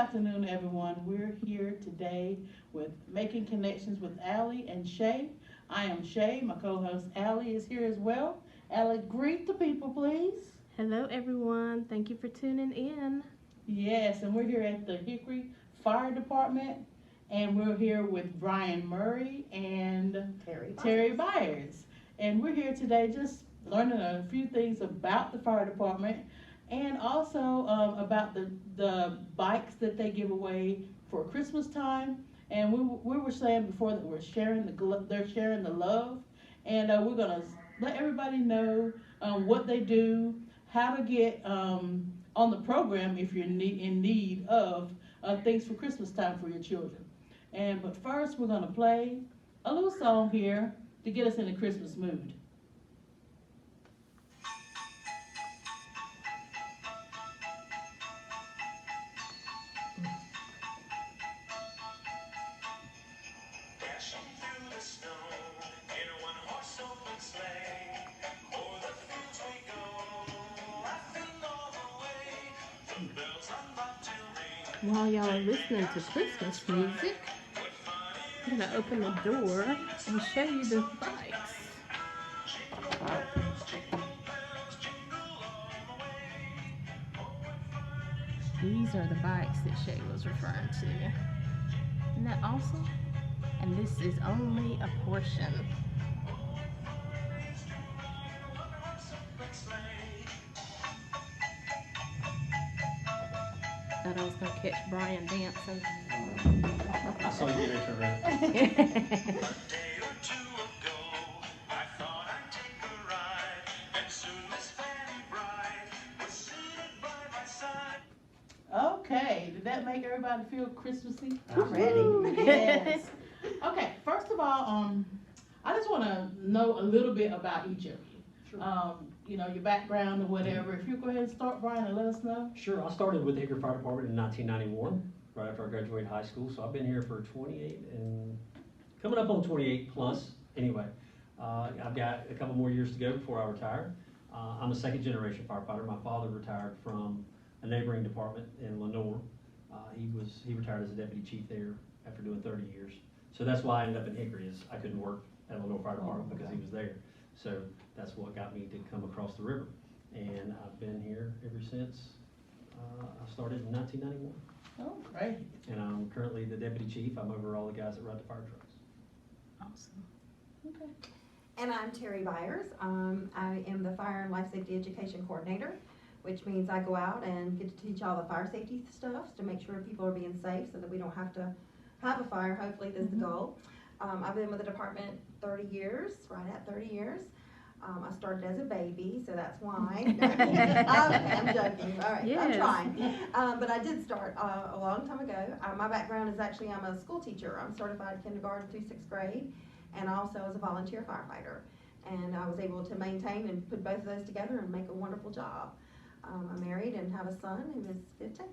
afternoon, everyone. We're here today with Making Connections with Allie and Shay. I am Shay. My co-host Allie is here as well. Allie, greet the people, please. Hello, everyone. Thank you for tuning in. Yes, and we're here at the Hickory Fire Department, and we're here with Brian Murray and Terry Byers. And we're here today just learning a few things about the fire department and also about the bikes that they give away for Christmas time. And we were saying before that we're sharing they're sharing the love, and we're gonna let everybody know what they do, how to get on the program if you're in need of things for Christmas time for your children. But first, we're gonna play a little song here to get us in the Christmas mood. While y'all are listening to Christmas music, I'm going to open the door and show you the bikes. These are the bikes that Shay was referring to. Isn't that awesome? And this is only a portion. Thought I was going to catch Brian dancing. I saw you get into it. Okay, did that make everybody feel Christmassy? I'm ready. Yes. Okay, first of all, I just want to know a little bit about each of you. Sure. Your background or whatever. If you go ahead and start, Brian, and let us know. Sure, I started with the Hickory Fire Department in 1991, right after I graduated high school. So I've been here for 28 and coming up on 28 plus. Anyway, I've got a couple more years to go before I retire. I'm a second generation firefighter. My father retired from a neighboring department in Lenore. He retired as a deputy chief there after doing 30 years. So that's why I ended up in Hickory. Is I couldn't work at Lenore Fire Department because he was there. So that's what got me to come across the river. And I've been here ever since I started in 1991. Oh, great. And I'm currently the deputy chief. I'm over all the guys that ride the fire trucks. Awesome. Okay. And I'm Terry Byers. I am the Fire and Life Safety Education Coordinator, which means I go out and get to teach all the fire safety stuff to make sure people are being safe so that we don't have to have a fire. Hopefully that's the goal. I've been with the department 30 years, right at 30 years. I started as a baby, so that's why. I'm joking. All right, Yes. I'm trying. But I did start a long time ago. My background is actually I'm a school teacher. I'm certified kindergarten through 6th grade, and also as a volunteer firefighter. And I was able to maintain and put both of those together and make a wonderful job. I'm married and have a son who is 15.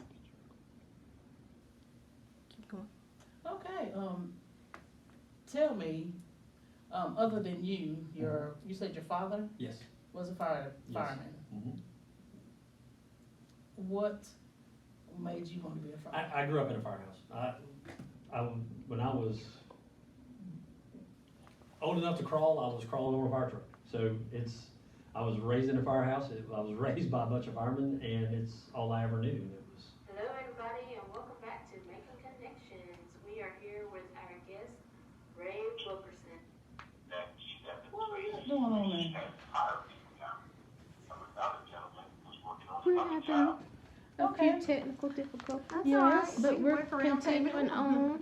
Keep going. Okay. Tell me, other than you said your father Yes. was a fireman. Mm-hmm. What made you want to be a fireman? I grew up in a firehouse. When I was old enough to crawl, I was crawling on a fire truck. So I was raised in a firehouse. I was raised by a bunch of firemen, and it's all I ever knew. Hello, everybody, and welcome back to Making Connections. We are here with our guest, Ray Wilkerson. What is going on there? We're having a few technical difficulties. Yes, but we're continuing on.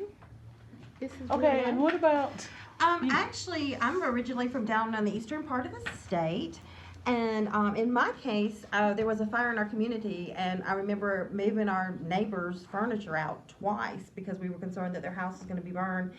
This is Okay, and what about? Actually, I'm originally from down on the eastern part of the state. And in my case, there was a fire in our community, and I remember moving our neighbors' furniture out twice because we were concerned that their house was going to be burned.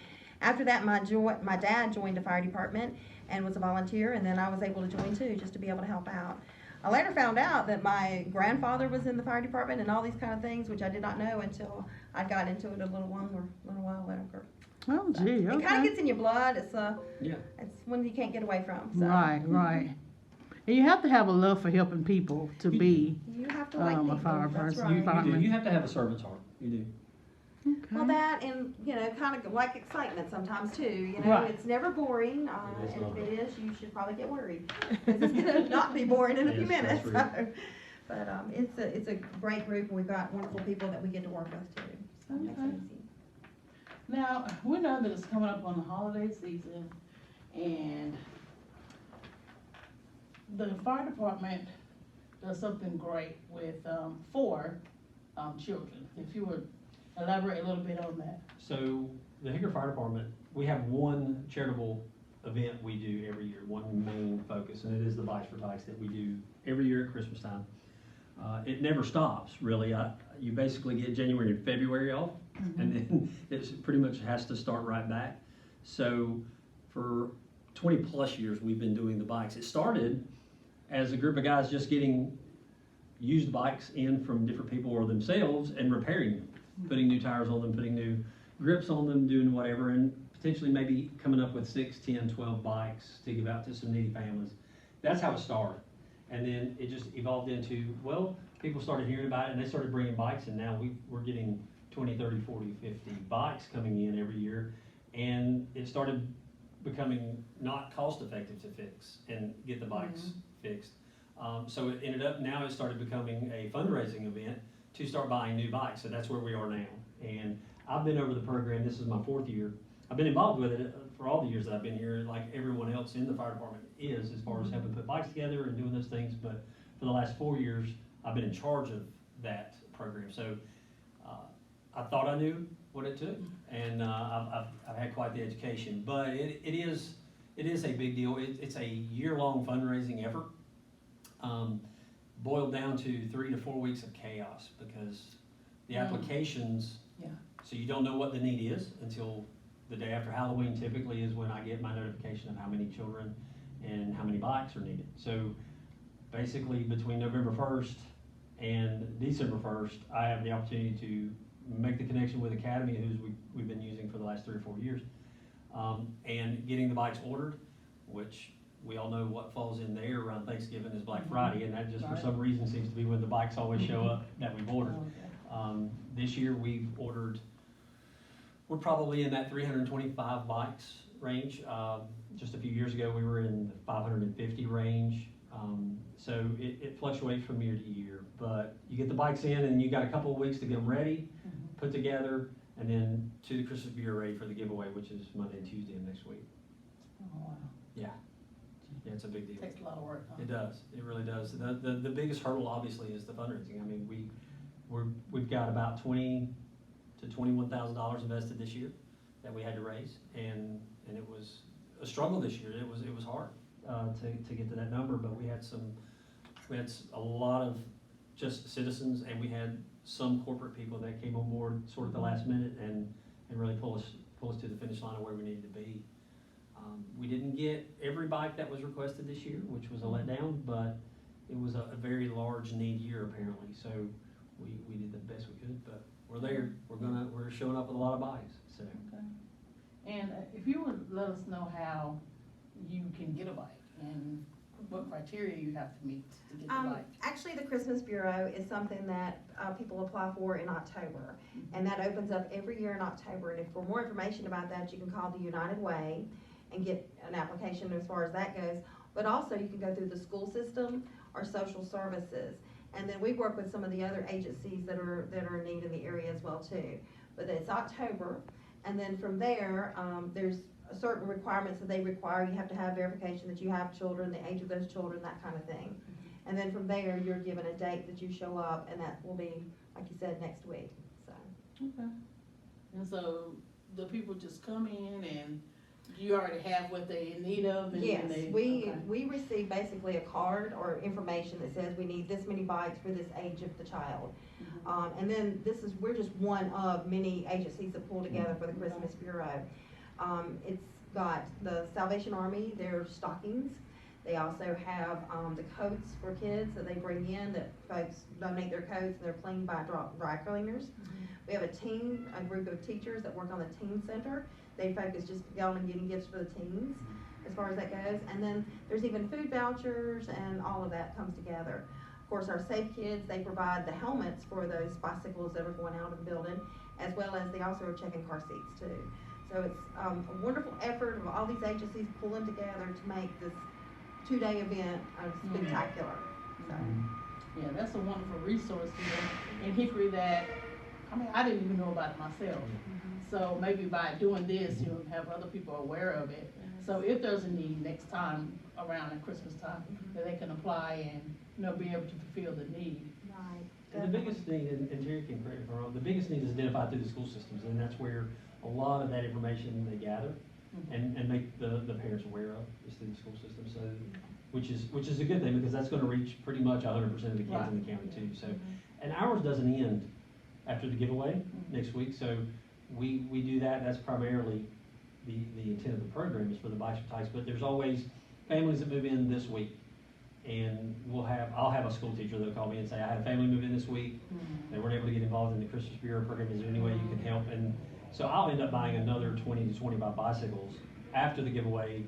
After that, my dad joined the fire department and was a volunteer, and then I was able to join too, just to be able to help out. I later found out that my grandfather was in the fire department and all these kind of things, which I did not know until I got into it a little while later. Oh, gee, okay. It kind of gets in your blood. It's Yeah. it's one you can't get away from. So. Right, right. And you have to have a love for helping people to be You have to like a people. fire That's person. right. You do. You have to have a servant's heart. You do. Well, that and, you know, kind of like excitement sometimes too, you know, Right. it's never boring, It is and not. if it is, you should probably get worried, because it's gonna not be boring in a few Yes, minutes, that's so. But, it's a great group, and we've got wonderful people that we get to work with too, so it makes it Okay. easy. Now, we know that it's coming up on the holiday season, and the fire department does something great with, for, children. If you would elaborate a little bit on that. So the Hickory Fire Department, we have one charitable event we do every year, one main focus, and it is the Bikes for Bikes that we do every year at Christmas time. It never stops, really. You basically get January and February off, and then it pretty much has to start right back. So for 20 plus years, we've been doing the bikes. It started as a group of guys just getting used bikes in from different people or themselves and repairing them, putting new tires on them, putting new grips on them, doing whatever, and potentially maybe coming up with 6, 10, 12 bikes to give out to some needy families. That's how it started. And then it just evolved into, well, people started hearing about it and they started bringing bikes, and now we're getting 20, 30, 40, 50 bikes coming in every year. And it started becoming not cost effective to fix and get the bikes fixed. So it ended up, now it started becoming a fundraising event to start buying new bikes. So that's where we are now. And I've been over the program, this is my 4th year. I've been involved with it for all the years that I've been here, like everyone else in the fire department is, as far as helping put bikes together and doing those things. But for the last 4 years, I've been in charge of that program. So I thought I knew what it took, and I've had quite the education. But it is a big deal. It's a year-long fundraising effort, boiled down to 3 to 4 weeks of chaos, because the applications, so you don't know what the need is until the day after Halloween. Typically is when I get my notification of how many children and how many bikes are needed. So basically between November 1st and December 1st, I have the opportunity to make the connection with Academy, who's we've been using for the last 3 or 4 years, and getting the bikes ordered, which we all know what falls in there around Thanksgiving is Black Friday, and that just for some reason seems to be when the bikes always show up that we've ordered. This year we're probably in that 325 bikes range. Just a few years ago we were in the 550 range. So it fluctuates from year to year, but you get the bikes in and you got a couple of weeks to get them ready, put together, and then to the Christmas Bureau ready for the giveaway, which is Monday and Tuesday of next week. Oh, wow. Yeah, it's a big deal. Takes a lot of work, huh? It does, it really does. The biggest hurdle obviously is the fundraising. I mean, we've got about $20,000 to $21,000 invested this year that we had to raise, and it was a struggle this year. It was hard to get to that number, but we had a lot of just citizens, and we had some corporate people that came on board sort of the last minute and really pull us to the finish line of where we needed to be. We didn't get every bike that was requested this year, which was a letdown, but it was a very large need year apparently. So we did the best we could, but we're there. We're showing up with a lot of bikes. So. Okay. And if you would let us know how you can get a bike and what criteria you have to meet to get the bike. Actually, the Christmas Bureau is something that people apply for in October, and that opens up every year in October. And if for more information about that, you can call the United Way and get an application as far as that goes. But also, you can go through the school system or social services. And then we work with some of the other agencies that are in need in the area as well too. But it's October, and then from there, there's certain requirements that they require. You have to have verification that you have children, the age of those children, that kind of thing. And then from there, you're given a date that you show up, and that will be, like you said, next week. So. Okay. And so the people just come in and you already have what they need of? And Yes, okay. we receive basically a card or information that says we need this many bikes for this age of the child. And then we're just one of many agencies that pull together for the Christmas Bureau. It's got the Salvation Army, their stockings. They also have the coats for kids that they bring in, that folks donate their coats and they're cleaned by dry cleaners. We have a group of teachers that work on the teen center. They focus just on getting gifts for the teens as far as that goes. And then there's even food vouchers, and all of that comes together. course, our Safe Kids, they provide the helmets for those bicycles that are going out of the building, as well as they also are checking car seats too. So it's a wonderful effort of all these agencies pulling together to make this 2-day event spectacular. So. Yeah, that's a wonderful resource here in Hickory that, I mean, I didn't even know about it myself. So maybe by doing this, you'll have other people aware of it. So if there's a need next time around at Christmas time, that they can apply and, you know, be able to fulfill the need. Right. And the biggest need, and Jerry can correct me if I'm wrong, the biggest need is identified through the school systems, and that's where a lot of that information they gather and make the parents aware of is through the school system. So, which is a good thing, because that's gonna reach pretty much 100% of the kids in the county too. So, and ours doesn't end after the giveaway next week, so we do that. That's primarily the intent of the program, is for the bikes for tykes, but there's always families that move in this week. And I'll have a school teacher that'll call me and say, I had a family move in this week. They weren't able to get involved in the Christmas Bureau program. Is there any way you can help? And so I'll end up buying another 20 to 25 bicycles after the giveaway.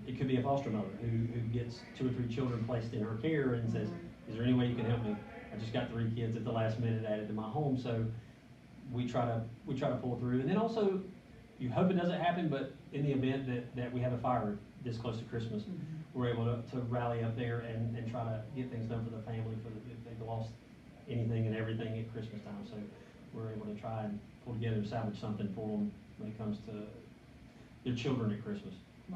It could be a foster mother who gets 2 or 3 children placed in her care and says, is there any way you can help me? I just got 3 kids at the last minute added to my home. So we try to pull through. And then also, you hope it doesn't happen, but in the event that we have a fire this close to Christmas, we're able to rally up there and try to get things done for the family if they've lost anything and everything at Christmas time. So we're able to try and pull together and salvage something for them when it comes to their children at Christmas,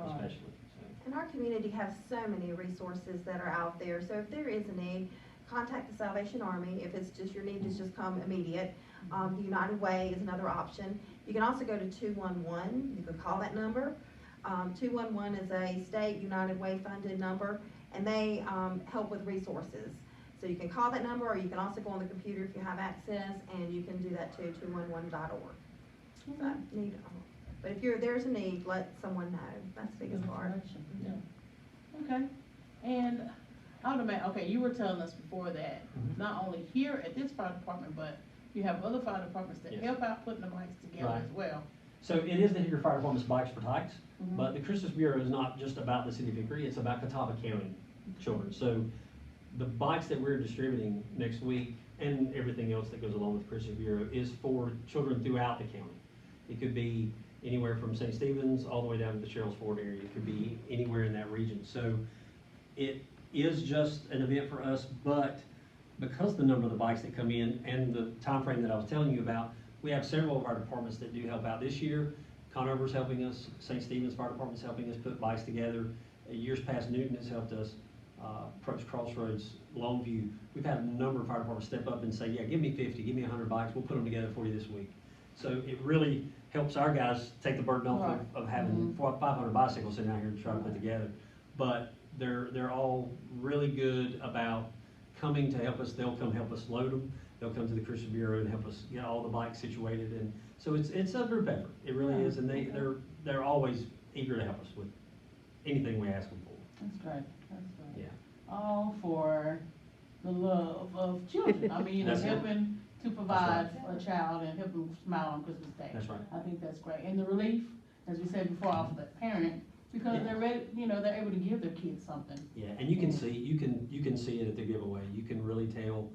especially. So. And our community has so many resources that are out there. So if there is a need, contact the Salvation Army. If it's just your need is just come immediate. The United Way is another option. You can also go to 211. You can call that number. 211 is a state United Way funded number, and they help with resources. So you can call that number, or you can also go on the computer if you have access, and you can do that too, 211.org. So, but if there's a need, let someone know. That's the biggest part. Yeah. Okay. And okay, you were telling us before that not only here at this fire department, but you have other fire departments that help out putting the bikes together as well. So it is the Hickory Fire Department's Bikes for Tykes, but the Christmas Bureau is not just about the city of Hickory, it's about Catawba County children. So the bikes that we're distributing next week and everything else that goes along with the Christmas Bureau is for children throughout the county. It could be anywhere from St. Stephen's all the way down to the Sherrills Ford area. It could be anywhere in that region. So it is just an event for us, but because the number of the bikes that come in and the time frame that I was telling you about, we have several of our departments that do help out this year. Conover's helping us, St. Stephen's Fire Department's helping us put bikes together. Years past, Newton has helped us, Approach Crossroads, Longview. We've had a number of fire departments step up and say, yeah, give me 50, give me 100 bikes, we'll put them together for you this week. So it really helps our guys take the burden off of having 500 bicycles sitting out here to try to put together. But they're all really good about coming to help us. They'll come help us load them. They'll come to the Christian Bureau and help us get all the bikes situated. And so it's a group effort. It really is. And they're always eager to help us with anything we ask them for. That's great. That's great. Yeah. All for the love of children. I mean, That's helping to provide a child and help them smile on Christmas Day. That's right. I think that's great. And the relief, as we said before, off of the parent, because they're ready, they're able to give their kids something. Yeah, and you can see it at the giveaway. You can really tell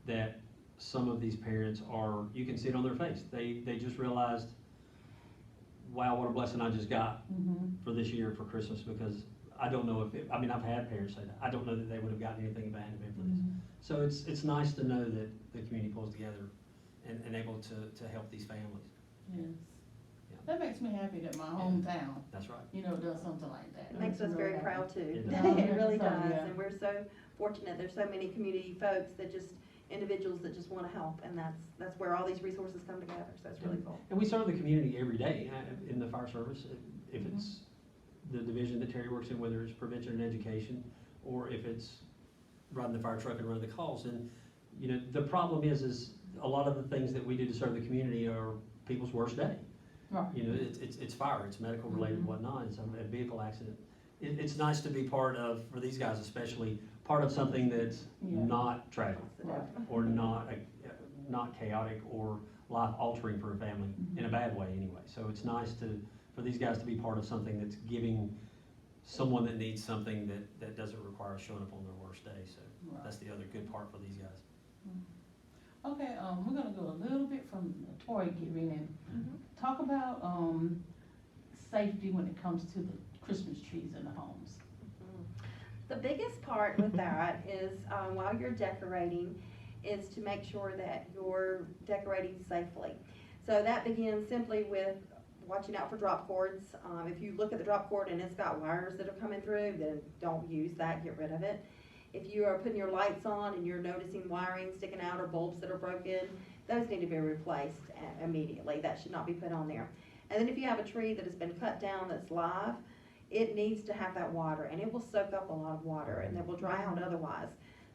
that some of these parents you can see it on their face. They just realized, wow, what a blessing I just got for this year for Christmas, because I don't know I've had parents say that. I don't know that they would have gotten anything if I hadn't been for this. So it's nice to know that the community pulls together and able to help these families. Yes. Yeah. That makes me happy that my hometown, That's right. does something like that. It makes us very proud too. It does. It really So, does, yeah. and we're so fortunate. There's so many community folks individuals that just want to help, and that's where all these resources come together. So it's really cool. And we serve the community every day in the fire service. If it's the division that Terry works in, whether it's prevention and education, or if it's riding the fire truck and running the calls. And the problem is a lot of the things that we do to serve the community are people's worst day. Right. It's fire, it's medical related, whatnot. It's a vehicle accident. It's nice to be part of, for these guys especially, part of something that's not tragic or not chaotic or life altering for a family in a bad way anyway. So it's nice for these guys to be part of something that's giving someone that needs something that doesn't require showing up on their worst day, so Right. that's the other good part for these guys. Okay, we're gonna go a little bit from toy giving and talk about, safety when it comes to the Christmas trees in the homes. The biggest part with that is, while you're decorating, is to make sure that you're decorating safely. So that begins simply with watching out for drop cords. If you look at the drop cord and it's got wires that are coming through, then don't use that, get rid of it. If you are putting your lights on and you're noticing wiring sticking out or bulbs that are broken, those need to be replaced immediately. That should not be put on there. And then if you have a tree that has been cut down that's live, it needs to have that water, and it will soak up a lot of water and it will dry out otherwise.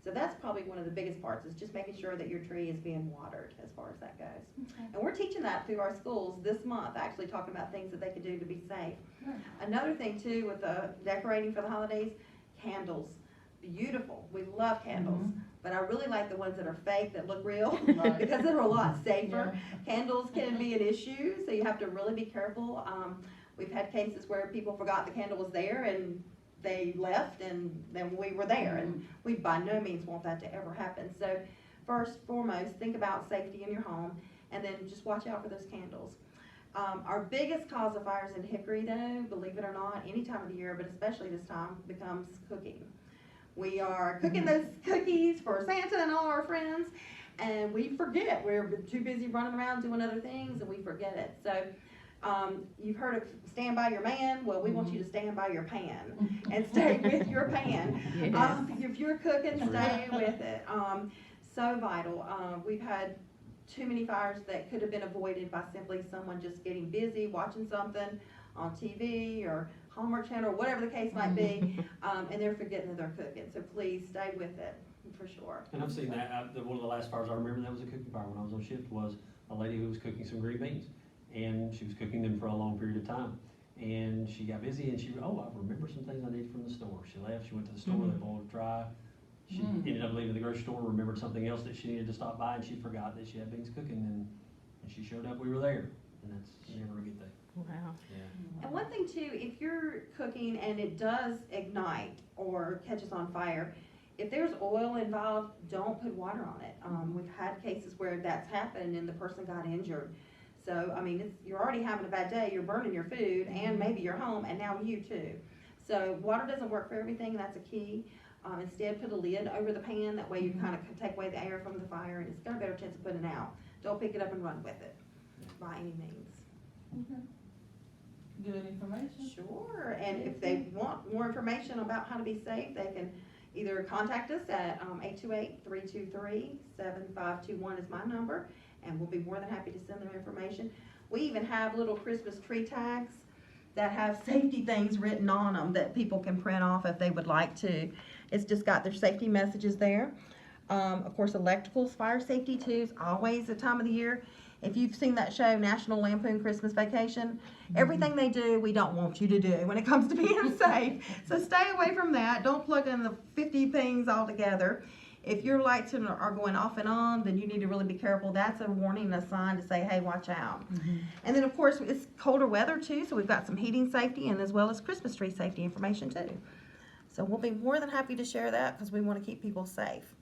So that's probably one of the biggest parts, is just making sure that your tree is being watered as far as that goes. Okay. And we're teaching that through our schools this month, actually talking about things that they can do to be safe. Right. Another thing too with the decorating for the holidays, candles. Beautiful, we love candles, but I really like the ones that are fake, that look real, Right. because they're a lot safer. Yeah. Candles can be an issue, so you have to really be careful. We've had cases where people forgot the candle was there and they left, and then we were there, and we by no means want that to ever happen. So first, foremost, think about safety in your home, and then just watch out for those candles. Our biggest cause of fires in Hickory, though, believe it or not, any time of the year, but especially this time, becomes cooking. We are cooking those cookies for Santa and all our friends, and we forget. We're too busy running around doing other things, and we forget it. So you've heard of stand by your man. Well, we want you to stand by your pan and stay with your pan. Yes. If you're cooking, stay with it. So vital. We've had too many fires that could have been avoided by simply someone just getting busy watching something on TV or Hallmark Channel or whatever the case might be, and they're forgetting that they're cooking. So please stay with it, for sure. And I've seen that, one of the last fires I remember that was a cooking fire when I was on shift, was a lady who was cooking some green beans. And she was cooking them for a long period of time. And she got busy and I remember some things I needed from the store. She left, she went to the store, they boiled dry. She ended up leaving the grocery store, remembered something else that she needed to stop by, and she forgot that she had beans cooking, and she showed up, we were there. And that's never a good thing. Wow. Yeah. And one thing too, if you're cooking and it does ignite or catches on fire, if there's oil involved, don't put water on it. We've had cases where that's happened and the person got injured. So, I mean, you're already having a bad day, you're burning your food and maybe your home, and now you too. So water doesn't work for everything, that's a key. Instead, put a lid over the pan, that way you kind of can take away the air from the fire, and it's got a better chance of putting it out. Don't pick it up and run with it, by any means. Okay. Good information. Sure, and if they want more information about how to be safe, they can either contact us at 828-323-7521 is my number, and we'll be more than happy to send them information. We even have little Christmas tree tags that have safety things written on them that people can print off if they would like to. It's just got their safety messages there. Of course, electricals, fire safety too, is always a time of the year. If you've seen that show, National Lampoon Christmas Vacation, everything they do, we don't want you to do when it comes to being safe. So stay away from that. Don't plug in the 50 things all together. If your lights are going off and on, then you need to really be careful. That's a warning, a sign to say, hey, watch out. And then, of course, it's colder weather, too, so we've got some heating safety and as well as Christmas tree safety information, too. So we'll be more than happy to share that because we want to keep people safe.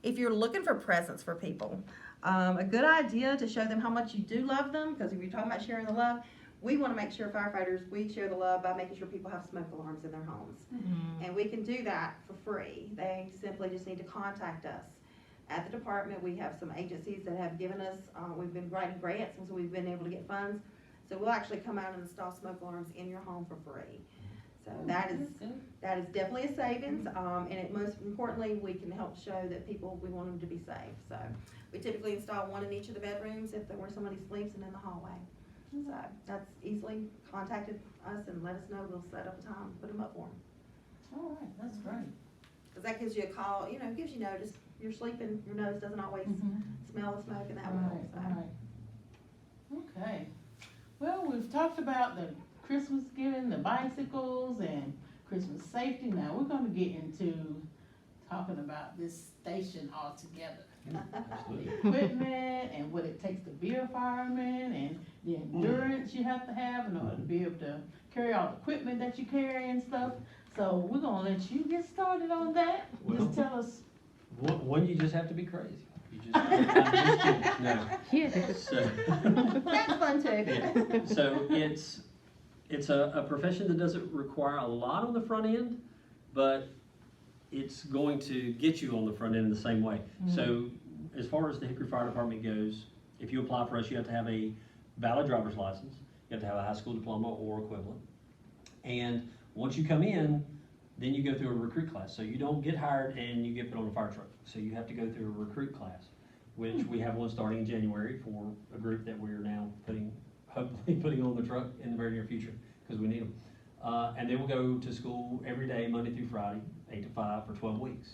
If you're looking for presents for people, a good idea to show them how much you do love them, because if you're talking about sharing the love, we want to make sure firefighters, we share the love by making sure people have smoke alarms in their homes. And we can do that for free. They simply just need to contact us. At the department, we have some agencies that have given us, we've been writing grants, and so we've been able to get funds. So we'll actually come out and install smoke alarms in your home for free. So that is definitely a savings, and most importantly, we can help show that people, we want them to be safe. So we typically install one in each of the bedrooms if where somebody sleeps, and in the hallway. So that's easily contacted us and let us know. We'll set up a time, put them up for them. All right, that's great. Because that gives you a call, gives you notice. You're sleeping, your nose doesn't always smell the smoke, and that will help. So. Right. Okay. Well, we've talked about the Christmas giving, the bicycles, and Christmas safety. Now we're going to get into talking about this station altogether. The equipment and what it takes to be a fireman, and the endurance you have to have in order to be able to carry all the equipment that you carry and stuff. So we're gonna let you get started on that. Well, Just tell us. One, you just have to be crazy. You just, I'm just kidding. No. Yeah. So, That's fun too. yeah. So it's a profession that doesn't require a lot on the front end, but it's going to get you on the front end in the same way. So as far as the Hickory Fire Department goes, if you apply for us, you have to have a valid driver's license, you have to have a high school diploma or equivalent. And once you come in, then you go through a recruit class. So you don't get hired and you get put on a fire truck. So you have to go through a recruit class, which we have one starting in January for a group that we're now hopefully putting on the truck in the very near future, because we need them. And they will go to school every day, Monday through Friday, 8 to 5 for 12 weeks.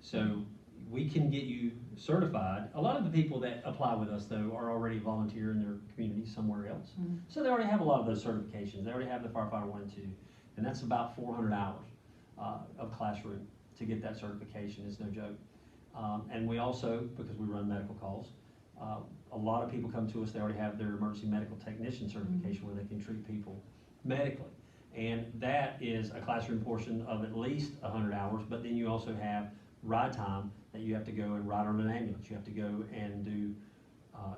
So we can get you certified. A lot of the people that apply with us, though, are already volunteer in their community somewhere else. So they already have a lot of those certifications. They already have the Firefighter 1 and 2. And that's about 400 hours of classroom to get that certification. It's no joke. And we also, because we run medical calls, a lot of people come to us, they already have their emergency medical technician certification where they can treat people medically. And that is a classroom portion of at least 100 hours, but then you also have ride time that you have to go and ride on an ambulance. You have to go and do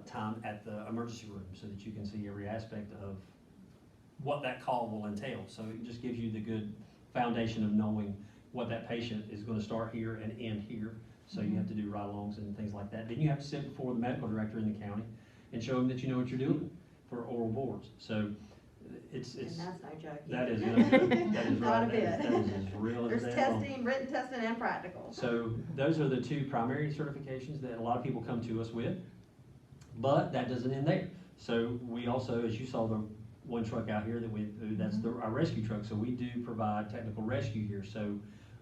time at the emergency room so that you can see every aspect of what that call will entail. So it just gives you the good foundation of knowing what that patient is going to start here and end here. So you have to do ride-alongs and things like that. Then you have to sit before the medical director in the county and show them that you know what you're doing for oral boards. So it's And that's no joke. that is either. no joke. That is Not a right. bit. That is as real as There's they are. testing, written testing, and practical. So those are the two primary certifications that a lot of people come to us with, but that doesn't end there. So we also, as you saw the one truck out here that that's our rescue truck. So we do provide technical rescue here. So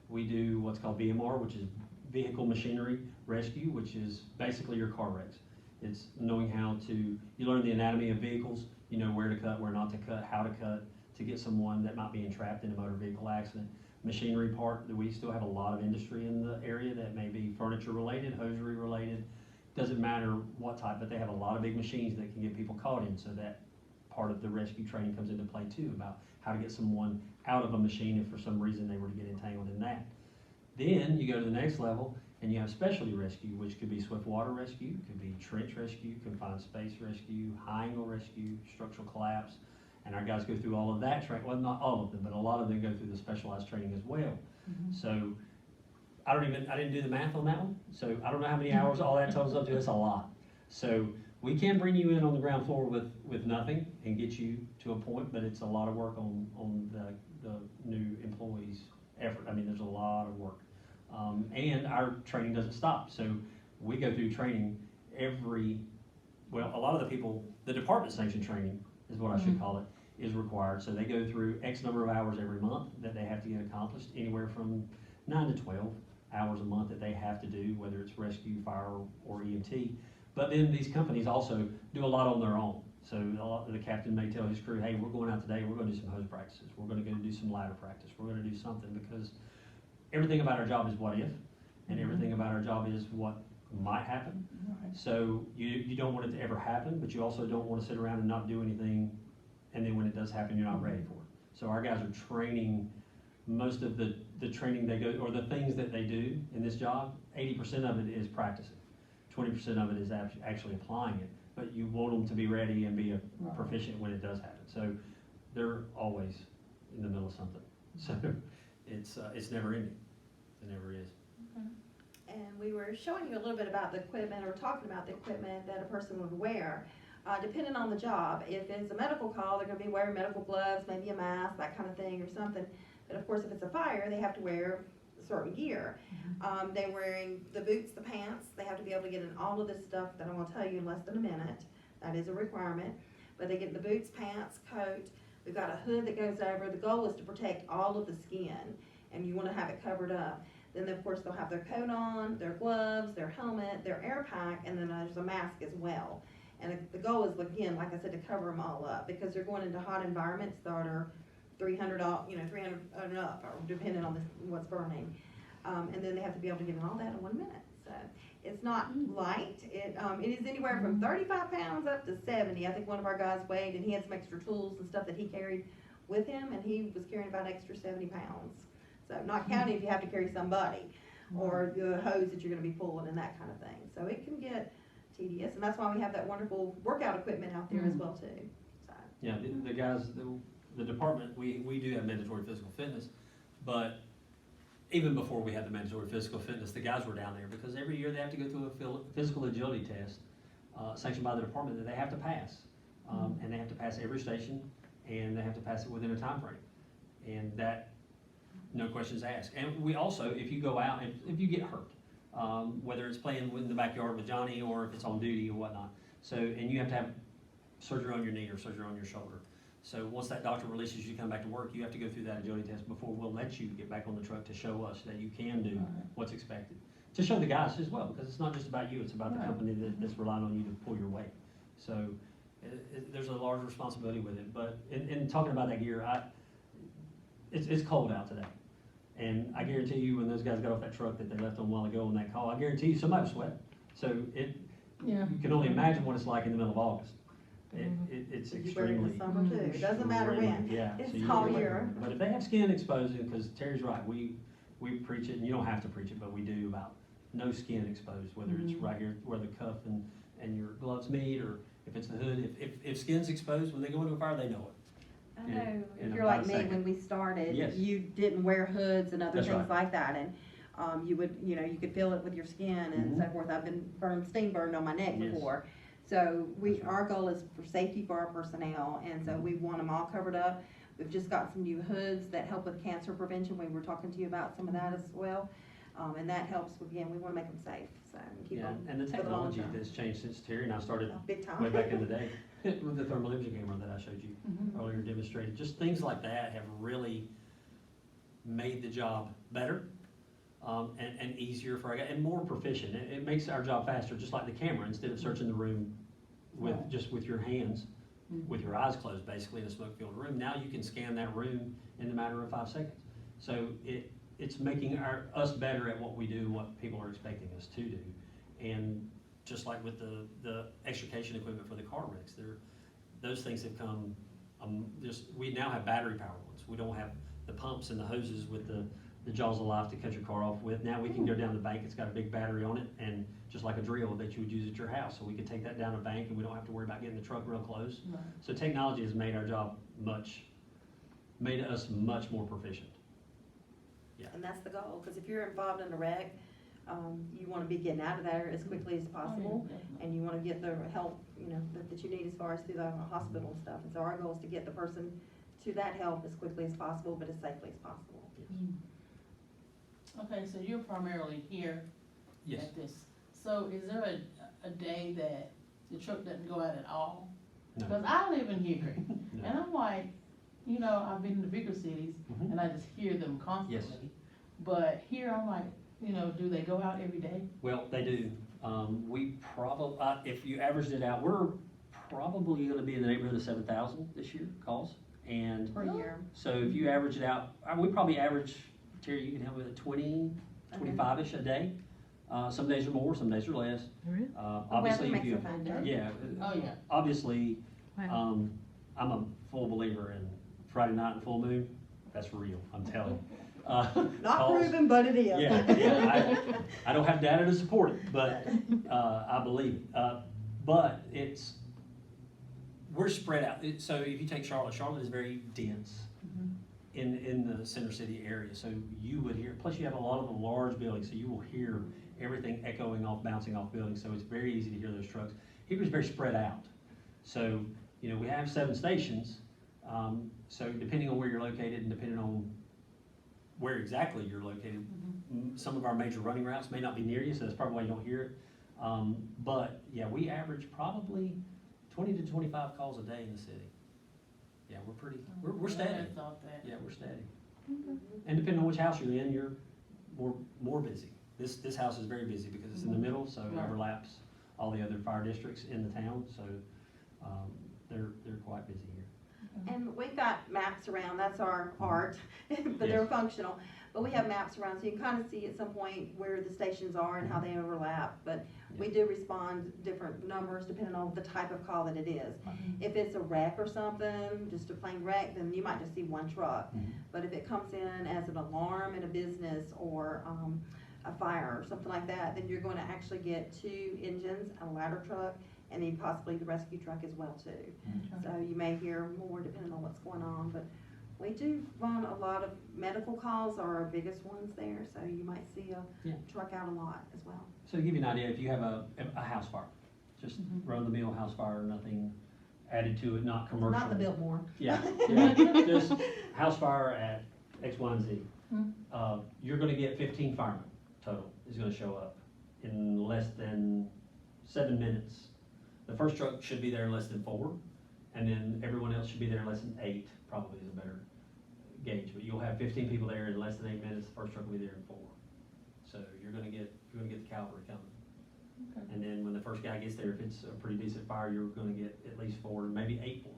we do what's called VMR, which is vehicle machinery rescue, which is basically your car wrecks. It's knowing how to, you learn the anatomy of vehicles, you know where to cut, where not to cut, how to cut, to get someone that might be entrapped in a motor vehicle accident. Machinery part, that we still have a lot of industry in the area that may be furniture related, hosiery related, doesn't matter what type, but they have a lot of big machines that can get people caught in, so that part of the rescue training comes into play too, about how to get someone out of a machine if for some reason they were to get entangled in that. Then you go to the next level and you have specialty rescue, which could be swift water rescue, could be trench rescue, confined space rescue, high angle rescue, structural collapse. And our guys go through all of that training. Well, not all of them, but a lot of them go through the specialized training as well. So I didn't do the math on that one. So I don't know how many hours all that totals up to. It's a lot. So we can bring you in on the ground floor with nothing and get you to a point, but it's a lot of work on the new employees' effort. I mean, there's a lot of work. And our training doesn't stop. So we go through training a lot of the people, the department sanctioned training is what I should call it, is required. So they go through X number of hours every month that they have to get accomplished, anywhere from 9 to 12 hours a month that they have to do, whether it's rescue, fire, or EMT. But then these companies also do a lot on their own. So the captain may tell his crew, hey, we're going out today, we're going to do some hose practices, we're going to go do some ladder practice, we're going to do something, because everything about our job is what if, and everything about our job is what might happen. So you don't want it to ever happen, but you also don't want to sit around and not do anything, and then when it does happen, you're not ready for it. So our guys are training, most of the training they go, or the things that they do in this job, 80% of it is practicing. 20% of it is actually applying it, but you want them to be ready and be proficient when it does happen. So they're always in the middle of something. So it's never ending. It never is. And we were showing you a little bit about the equipment, or talking about the equipment that a person would wear, depending on the job. If it's a medical call, they're going to be wearing medical gloves, maybe a mask, that kind of thing, or something. But of course, if it's a fire, they have to wear certain gear. They're wearing the boots, the pants. They have to be able to get in all of this stuff that I'm going to tell you in less than a minute. That is a requirement. But they get the boots, pants, coat. We've got a hood that goes over. The goal is to protect all of the skin, and you want to have it covered up. Then, of course, they'll have their coat on, their gloves, their helmet, their air pack, and then there's a mask as well. And the goal is, again, like I said, to cover them all up, because they're going into hot environments that are 300 and up, or depending on what's burning. And then they have to be able to get in all that in 1 minute. So, It's not light. It is anywhere from 35 pounds up to 70. I think one of our guys weighed, and he had some extra tools and stuff that he carried with him, and he was carrying about an extra 70 pounds. So not counting if you have to carry somebody or the hose that you're gonna be pulling and that kind of thing. So it can get tedious, and that's why we have that wonderful workout equipment out there as well too. So. Yeah, the guys, the department, we do have mandatory physical fitness, but even before we had the mandatory physical fitness, the guys were down there because every year they have to go through a physical agility test, sanctioned by the department that they have to pass. And they have to pass every station, and they have to pass it within a time frame. And that, no questions asked. And we also, if you go out and if you get hurt, whether it's playing in the backyard with Johnny or if it's on duty or whatnot, so, and you have to have surgery on your knee or surgery on your shoulder. So once that doctor releases you to come back to work, you have to go through that agility test before we'll let you get back on the truck to show us that you can do what's expected. To show the guys as well, because it's not just about you, it's about the company that's relying on you to pull your weight. So there's a large responsibility with it. But in talking about that gear, it's cold out today. And I guarantee you when those guys got off that truck that they left on a while ago on that call, I guarantee you somebody was sweating. So you can only imagine what it's like in the middle of August. It's You wear it in extremely. the summer too. It doesn't matter when. Yeah. It's so you all really- year. But if they have skin exposing, because Terry's right, we preach it, and you don't have to preach it, but we do about no skin exposed, whether it's right here where the cuff and your gloves meet, or if it's the hood. If skin's exposed, when they go into a fire, they know it. I know, in if you're about like a me, second. when we started, Yes. you didn't wear hoods and other That's things right. like that, and you would, you could feel it with your skin and so forth. I've been steam burned on my neck Yes. before. So That's right. our goal is for safety for our personnel, and so we want them all covered up. We've just got some new hoods that help with cancer prevention. We were talking to you about some of that as well. And that helps, again, we wanna make them safe, so we keep Yeah, them. and the for the long technology term. that's changed since Terry and I started Big time. way back in the day, with the thermal imaging camera that I showed you earlier demonstrated, just things like that have really made the job better, and easier for our guys, and more proficient. It makes our job faster, just like the camera, instead of searching the room just with your hands, with your eyes closed, basically, in a smoke-filled room. Now you can scan that room in a matter of 5 seconds. So it's making us better at what we do, what people are expecting us to do. And just like with the extrication equipment for the car wrecks, those things have come, we now have battery powered ones. We don't have the pumps and the hoses with the jaws of life to cut your car off with. Now we can go down the bank, it's got a big battery on it, and just like a drill that you would use at your house. So we can take that down a bank and we don't have to worry about getting the truck real close. Right. So technology has made our job made us much more proficient. And that's the goal, because if you're involved in a wreck, you want to be getting out of there as quickly as possible, and you want to get the help, that you need as far as through the hospital and stuff. And so our goal is to get the person to that help as quickly as possible, but as safely as possible. Okay, so you're primarily here Yes. at this. So is there a day that the truck doesn't go out at all? No. Because I live in Hickory, No. and I'm like, I've been in the bigger cities, Mhm. and I just hear them constantly. But here I'm like, do they go out every day? Well, they do. We probably, if you averaged it out, we're probably gonna be in the neighborhood of 7,000 this year, calls. And Per year. so if you average it out, we probably average, Terry, you can help with 20, 25-ish a day. Some days are more, some days are less. Really? Obviously, Weather if makes you, a factor. yeah, Oh, yeah. obviously, Wow. I'm a full believer in Friday night and full moon. That's real, I'm telling you. Not calls- proven, but it is. Yeah, I don't have data to support it, but I believe it. But we're spread out. So if you take Charlotte is very dense in the center city area. So you would hear, plus you have a lot of the large buildings, so you will hear everything echoing off, bouncing off buildings. So it's very easy to hear those trucks. Hickory's very spread out. So, we have 7 stations. So depending on where you're located and depending on where exactly you're located, some of our major running routes may not be near you, so that's probably why you don't hear it. But yeah, we average probably 20 to 25 calls a day in the city. Yeah, we're steady. I thought that. Yeah, we're steady. And depending on which house you're in, you're more busy. This house is very busy because it's in the middle, so it Right. overlaps all the other fire districts in the town, so they're quite busy here. And we've got maps around, that's our art, but they're Yes. functional. But we have maps around, so you can kind of see at some point where the stations are and how they overlap. But we do respond different numbers depending on the type of call that it is. If it's a wreck or something, just a plain wreck, then you might just see one truck. But if it comes in as an alarm in a business or a fire or something like that, then you're going to actually get 2 engines, a ladder truck, and then possibly the rescue truck as well too. So you may hear more depending on what's going on, but we do run a lot of medical calls are our biggest ones there, so you might see a truck out a lot as well. So to give you an idea, if you have a house fire, just run-of-the-mill house fire, nothing added to it, not commercial. Not the Biltmore. Yeah, just house fire at X, Y, and Z. You're gonna get 15 firemen total is gonna show up in less than 7 minutes. The first truck should be there in less than 4, and then everyone else should be there in less than 8, probably is a better gauge. But you'll have 15 people there in less than 8 minutes, the first truck will be there in 4. So you're gonna get the cavalry coming. Okay. And then when the first guy gets there, if it's a pretty decent fire, you're gonna get at least 4, maybe 8 more.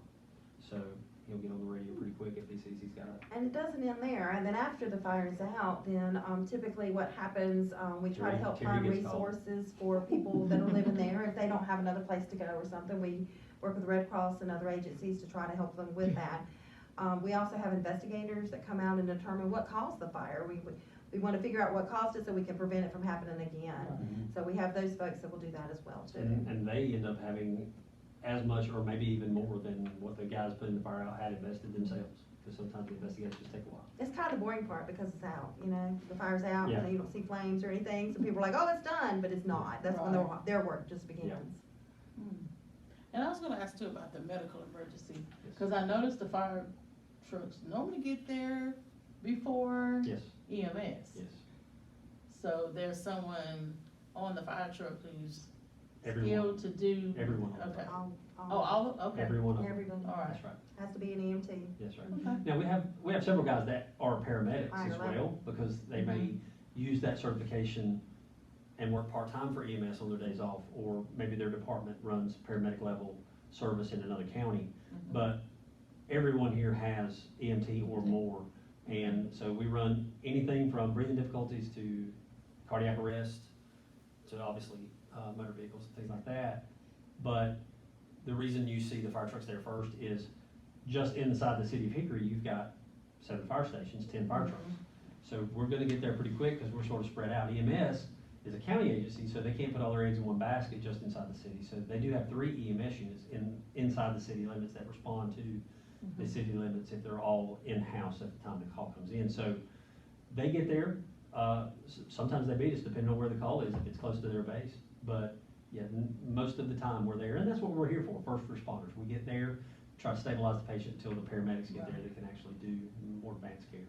So he'll get on the radio pretty quick if he sees he's got a. And it doesn't end there, and then after the fire is out, then typically what happens, we try to help Terry find gets called. resources for people that are living there. If they don't have another place to go or something, we work with the Red Cross and other agencies to try to help them with that. We also have investigators that come out and determine what caused the fire. We want to figure out what caused it so we can prevent it from happening again. So we have those folks that will do that as well too. And they end up having as much or maybe even more than what the guys putting the fire out had invested themselves. Because sometimes the investigations take a while. It's kind of the boring part because it's out, you know, the fire's out, Yeah. and you don't see flames or anything, so people are like, oh, it's done, but it's not. That's when their work just begins. And I was gonna ask too about the medical emergency, cause I noticed the fire trucks normally get there before Yes, EMS. yes. So there's someone on the fire truck who's Everyone, skilled to do. everyone. Okay. All- Oh, all, okay. Everyone. Everybody. All right. That's right. Has to be an EMT. That's right. Okay. Now, we have several guys that are paramedics Higher as level. well, because they may use that certification and work part-time for EMS on their days off, or maybe their department runs paramedic level service in another county. But everyone here has EMT or more, and so we run anything from breathing difficulties to cardiac arrest, to obviously motor vehicles and things like that. But the reason you see the fire trucks there first is just inside the city of Hickory, you've got 7 fire stations, 10 fire trucks. So we're gonna get there pretty quick because we're sort of spread out. EMS is a county agency, so they can't put all their eggs in one basket just inside the city. So they do have 3 EMS units inside the city limits that respond to the city limits if they're all in-house at the time the call comes in. So they get there, sometimes they beat us depending on where the call is, if it's close to their base. But yeah, most of the time we're there, and that's what we're here for, first responders. We get there, try to stabilize the patient until the paramedics get there that can actually do more advanced care.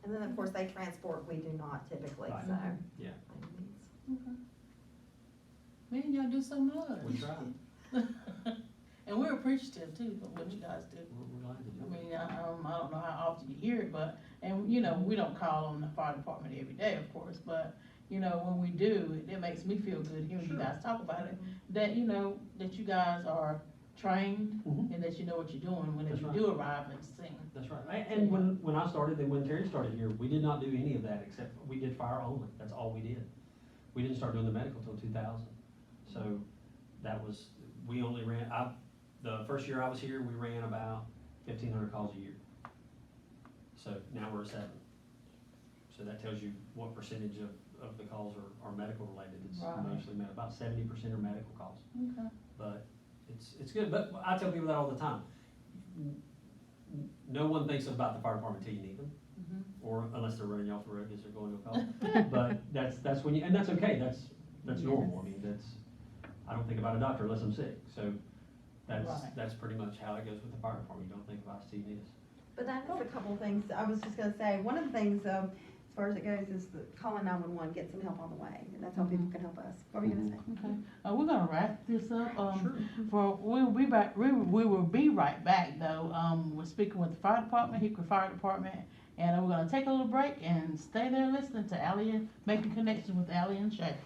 And then, of course, they transport, we do not typically, Right. so. Yeah. Okay. Man, y'all do so much. We try. And we're appreciative too for what you guys do. We're glad to do I it. mean, I don't know how often you hear it, but, and you know, we don't call on the fire department every day, of course, but, you know, when we do, it makes me feel good hearing you guys talk about it. That, you know, that you guys are trained Mhm. and that you know what you're doing whenever That's you right. do arrive and sing. That's right. And when I started and when Terry started here, we did not do any of that except we did fire only. That's all we did. We didn't start doing the medical till 2000. So that was, we only ran, the first year I was here, we ran about 1,500 calls a year. So now we're at 7. So that tells you what percentage of the calls are medical related. It's Right. mostly about 70% are medical calls. Okay. But it's good. But I tell people that all the time. No one thinks about the fire department until you need them, or unless they're running you off the road because they're going to a call. But that's when you, and that's okay. That's normal. I mean, I don't think about a doctor unless I'm sick. So that's pretty much how it goes with the fire department. You don't think about us till you need us. But that is a couple of things, I was just gonna say, one of the things, as far as it goes, is the calling 911, get some help on the way, and that's how people can help us. What were you gonna say? Okay. We're gonna wrap this up. Sure. We'll be back. We will be right back though. We're speaking with the fire department, Hickory Fire Department, and we're gonna take a little break and stay there listening to Allie and making connections with Allie and Shay.